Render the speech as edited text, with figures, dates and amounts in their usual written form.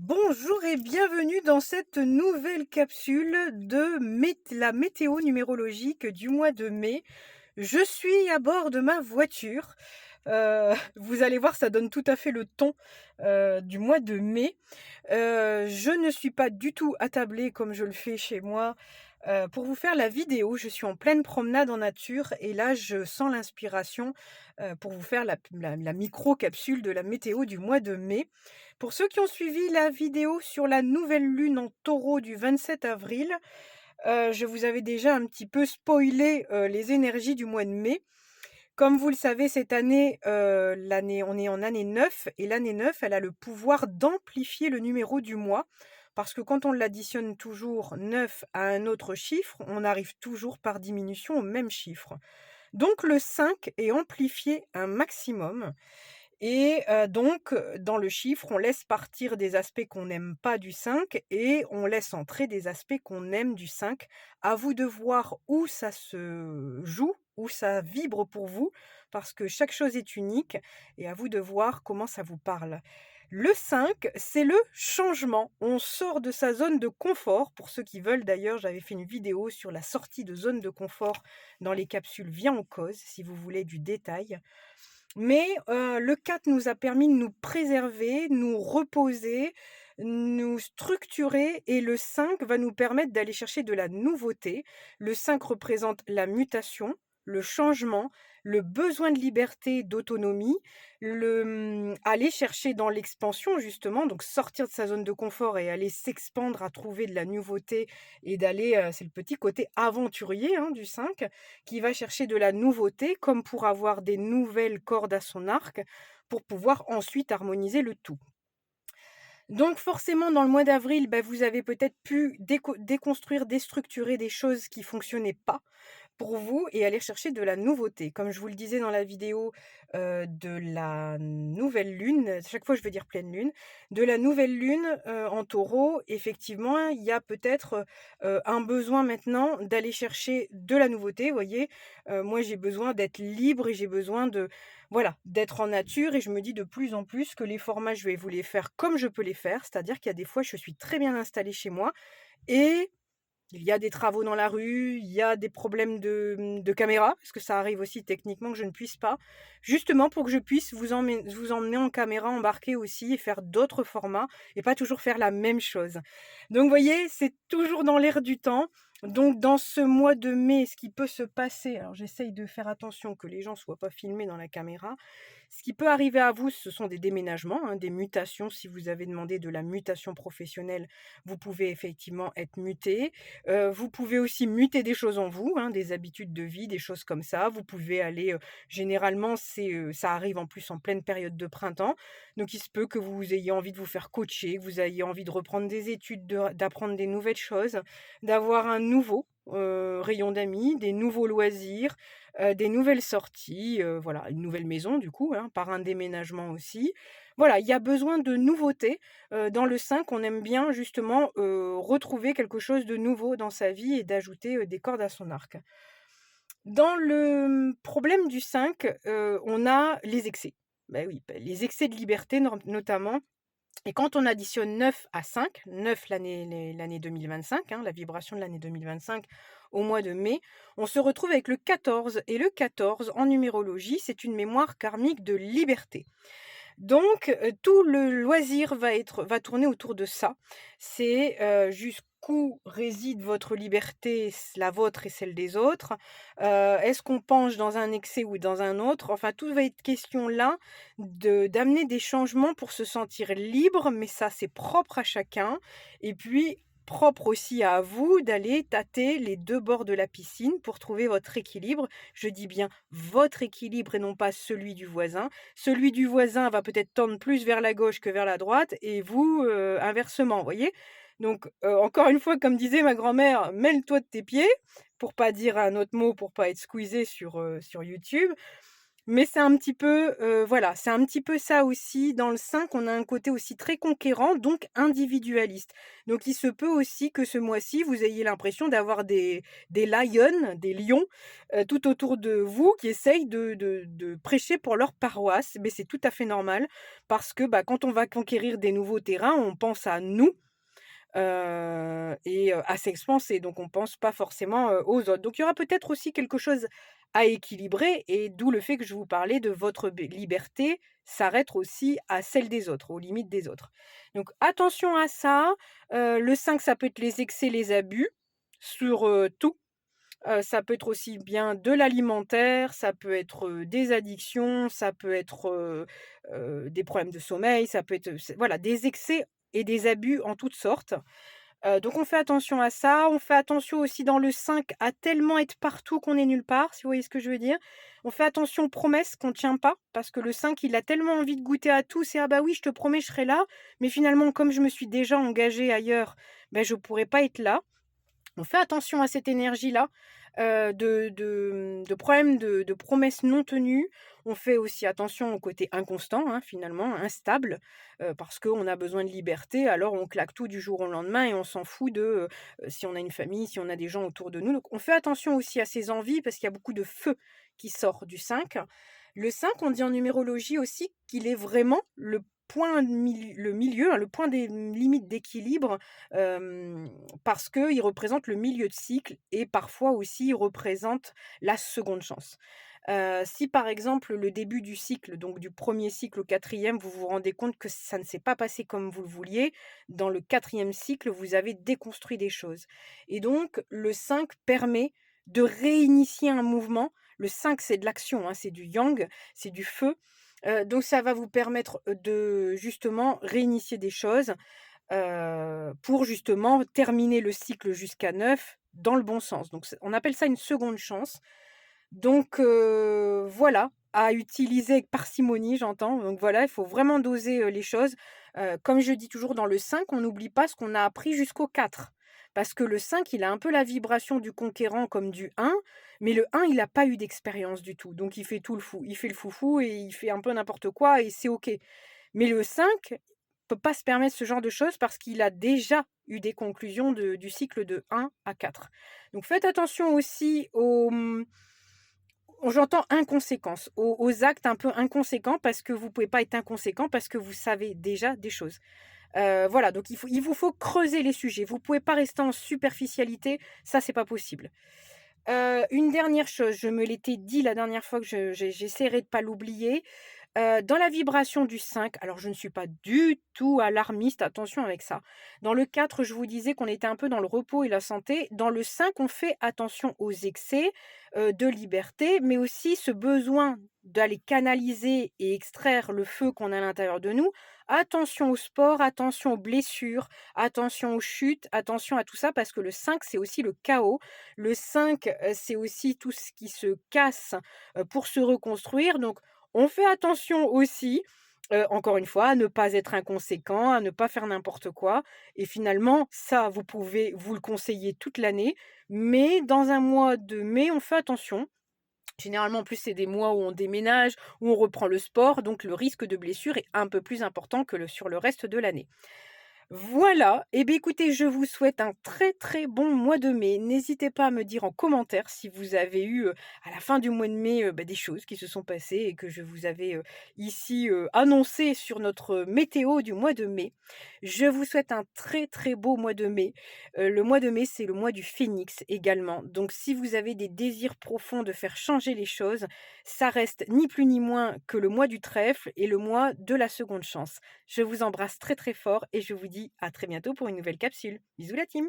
Bonjour et bienvenue dans cette nouvelle capsule de la météo numérologique du mois de mai. Je suis à bord de ma voiture. Vous allez voir, ça donne tout à fait le ton du mois de mai. Je ne suis pas du tout attablée comme je le fais chez moi pour vous faire la vidéo. Je suis en pleine promenade en nature et là, je sens l'inspiration pour vous faire la micro-capsule de la météo du mois de mai. Pour ceux qui ont suivi la vidéo sur la nouvelle lune en taureau du 27 avril, je vous avais déjà un petit peu spoilé les énergies du mois de mai. Comme vous le savez, cette année, on est en année 9 et l'année 9, elle a le pouvoir d'amplifier le numéro du mois. Parce que quand on l'additionne toujours 9 à un autre chiffre, on arrive toujours par diminution au même chiffre. Donc le 5 est amplifié un maximum et donc dans le chiffre, on laisse partir des aspects qu'on n'aime pas du 5 et on laisse entrer des aspects qu'on aime du 5. À vous de voir où ça se joue, où ça vibre pour vous, parce que chaque chose est unique et à vous de voir comment ça vous parle. Le 5, c'est le changement. On sort de sa zone de confort. Pour ceux qui veulent d'ailleurs, j'avais fait une vidéo sur la sortie de zone de confort dans les capsules Viens en cause, si vous voulez du détail. Mais le 4 nous a permis de nous préserver, nous reposer, nous structurer et le 5 va nous permettre d'aller chercher de la nouveauté. Le 5 représente la mutation, le changement, le besoin de liberté, d'autonomie, aller chercher dans l'expansion justement, donc sortir de sa zone de confort et aller s'expandre à trouver de la nouveauté et d'aller, c'est le petit côté aventurier, hein, du 5 qui va chercher de la nouveauté comme pour avoir des nouvelles cordes à son arc, pour pouvoir ensuite harmoniser le tout. Donc forcément, dans le mois d'avril, bah, vous avez peut-être pu déconstruire, déstructurer des choses qui fonctionnaient pas pour vous et aller chercher de la nouveauté. Comme je vous le disais dans la vidéo, de la nouvelle lune, à chaque fois je veux dire pleine lune, de la nouvelle lune, en Taureau, effectivement, il y a peut-être, un besoin maintenant d'aller chercher de la nouveauté, vous voyez? Moi j'ai besoin d'être libre et j'ai besoin de voilà, d'être en nature et je me dis de plus en plus que les formats, je vais vous les faire comme je peux les faire. C'est-à-dire qu'il y a des fois, je suis très bien installée chez moi et il y a des travaux dans la rue, il y a des problèmes de caméra, parce que ça arrive aussi techniquement que je ne puisse pas. Justement pour que je puisse vous emmener en caméra embarquée aussi et faire d'autres formats et pas toujours faire la même chose. Donc vous voyez, c'est toujours dans l'air du temps. Donc dans ce mois de mai, ce qui peut se passer, alors j'essaye de faire attention que les gens soient pas filmés dans la caméra. Ce qui peut arriver à vous, ce sont des déménagements, hein, des mutations. Si vous avez demandé de la mutation professionnelle, vous pouvez effectivement être muté. Vous pouvez aussi muter des choses en vous, hein, des habitudes de vie, des choses comme ça. Vous pouvez aller, généralement, ça arrive en plus en pleine période de printemps. Donc il se peut que vous ayez envie de vous faire coacher, que vous ayez envie de reprendre des études, d'apprendre des nouvelles choses, d'avoir un nouveau, rayon d'amis, des nouveaux loisirs, des nouvelles sorties, voilà, une nouvelle maison du coup, hein, par un déménagement aussi. Voilà, il y a besoin de nouveautés. Dans le 5, on aime bien justement, retrouver quelque chose de nouveau dans sa vie et d'ajouter, des cordes à son arc. Dans le, problème du 5, on a les excès. Bah oui, les excès de liberté notamment et quand on additionne 9 à 5, 9 l'année 2025, hein, la vibration de l'année 2025 au mois de mai, on se retrouve avec le 14 et le 14 en numérologie, c'est une mémoire karmique de liberté. Donc, tout le loisir va tourner autour de ça. C'est, jusqu'où réside votre liberté, la vôtre et celle des autres? Est-ce qu'on penche dans un excès ou dans un autre? Enfin, tout va être question là d'amener des changements pour se sentir libre, mais ça, c'est propre à chacun et puis propre aussi à vous d'aller tâter les 2 bords de la piscine pour trouver votre équilibre. Je dis bien votre équilibre et non pas celui du voisin. Celui du voisin va peut-être tendre plus vers la gauche que vers la droite et vous, inversement, vous voyez? Donc, encore une fois, comme disait ma grand-mère: «Mêle-toi de tes pieds», pour pas dire un autre mot, pour pas être squeezé sur YouTube. Mais c'est un petit peu, voilà, c'est un petit peu ça aussi. Dans le 5, on a un côté aussi très conquérant, donc individualiste. Donc il se peut aussi que ce mois-ci, vous ayez l'impression d'avoir des lions, des lions, tout autour de vous qui essayent de prêcher pour leur paroisse. Mais c'est tout à fait normal parce que, bah, quand on va conquérir des nouveaux terrains, on pense à nous, à s'expanser, donc on pense pas forcément, aux autres. Donc il y aura peut-être aussi quelque chose à équilibrer et d'où le fait que je vous parlais de votre liberté s'arrête aussi à celle des autres, aux limites des autres. Donc attention à ça, le 5 ça peut être les excès, les abus sur, tout. Ça peut être aussi bien de l'alimentaire, ça peut être, des addictions, ça peut être, des problèmes de sommeil, ça peut être, voilà, des excès et des abus en toutes sortes. Donc on fait attention à ça. On fait attention aussi dans le 5 à tellement être partout qu'on est nulle part, si vous voyez ce que je veux dire. On fait attention aux promesses qu'on ne tient pas, parce que le 5 il a tellement envie de goûter à tout, c'est: «Ah bah oui, je te promets, je serai là», mais finalement comme je me suis déjà engagée ailleurs, ben je pourrais pas être là. On fait attention à cette énergie-là, de problèmes de promesses non tenues. On fait aussi attention au côté inconstant, hein, finalement, instable, parce qu'on a besoin de liberté, alors on claque tout du jour au lendemain et on s'en fout de, si on a une famille, si on a des gens autour de nous. Donc on fait attention aussi à ses envies parce qu'il y a beaucoup de feu qui sort du 5. Le 5, on dit en numérologie aussi qu'il est vraiment le milieu, hein, le point des limites d'équilibre, parce qu'il représente le milieu de cycle et parfois aussi il représente la seconde chance. Si par exemple le début du cycle, donc du premier cycle au quatrième, vous vous rendez compte que ça ne s'est pas passé comme vous le vouliez, dans le quatrième cycle, vous avez déconstruit des choses. Et donc le 5 permet de réinitier un mouvement. Le 5 c'est de l'action, hein, c'est du yang, c'est du feu. Donc ça va vous permettre, de justement réinitier des choses, pour justement terminer le cycle jusqu'à 9 dans le bon sens. Donc on appelle ça une seconde chance. Donc voilà, à utiliser avec parcimonie, j'entends. Donc voilà, il faut vraiment doser, les choses. Comme je dis toujours dans le 5, on n'oublie pas ce qu'on a appris jusqu'au 4. Parce que le 5, il a un peu la vibration du conquérant comme du 1, mais le 1, il n'a pas eu d'expérience du tout. Donc il fait tout le fou. Il fait le foufou et il fait un peu n'importe quoi et c'est OK. Mais le 5 peut pas se permettre ce genre de choses parce qu'il a déjà eu des conclusions du cycle de 1 à 4. Donc faites attention aussi j'entends inconséquences, aux actes un peu inconséquents parce que vous pouvez pas être inconséquent parce que vous savez déjà des choses. Voilà, donc il vous faut creuser les sujets. Vous pouvez pas rester en superficialité, ça c'est pas possible. Une dernière chose, je me l'étais dit la dernière fois que j'essaierai de pas l'oublier. Dans la vibration du 5, alors je ne suis pas du tout alarmiste, attention avec ça. Dans le 4, je vous disais qu'on était un peu dans le repos et la santé. Dans le 5, on fait attention aux excès, de liberté, mais aussi ce besoin d'aller canaliser et extraire le feu qu'on a à l'intérieur de nous. Attention au sport, attention aux blessures, attention aux chutes, attention à tout ça parce que le 5, c'est aussi le chaos. Le 5, c'est aussi tout ce qui se casse, pour se reconstruire. Donc on fait attention aussi, encore une fois, à ne pas être inconséquent, à ne pas faire n'importe quoi et finalement, ça, vous pouvez vous le conseiller toute l'année, mais dans un mois de mai, on fait attention. Généralement, en plus, c'est des mois où on déménage, où on reprend le sport, donc le risque de blessure est un peu plus important que sur le reste de l'année. Voilà, et bien écoutez, je vous souhaite un très, très bon mois de mai. N'hésitez pas à me dire en commentaire si vous avez eu, à la fin du mois de mai, des choses qui se sont passées et que je vous avais, ici, annoncées sur notre météo du mois de mai. Je vous souhaite un très, très beau mois de mai. Le mois de mai, c'est le mois du phénix également. Donc si vous avez des désirs profonds de faire changer les choses, ça reste ni plus ni moins que le mois du trèfle et le mois de la seconde chance. Je vous embrasse très, très fort et je vous dis à très bientôt pour une nouvelle capsule. Bisous la team!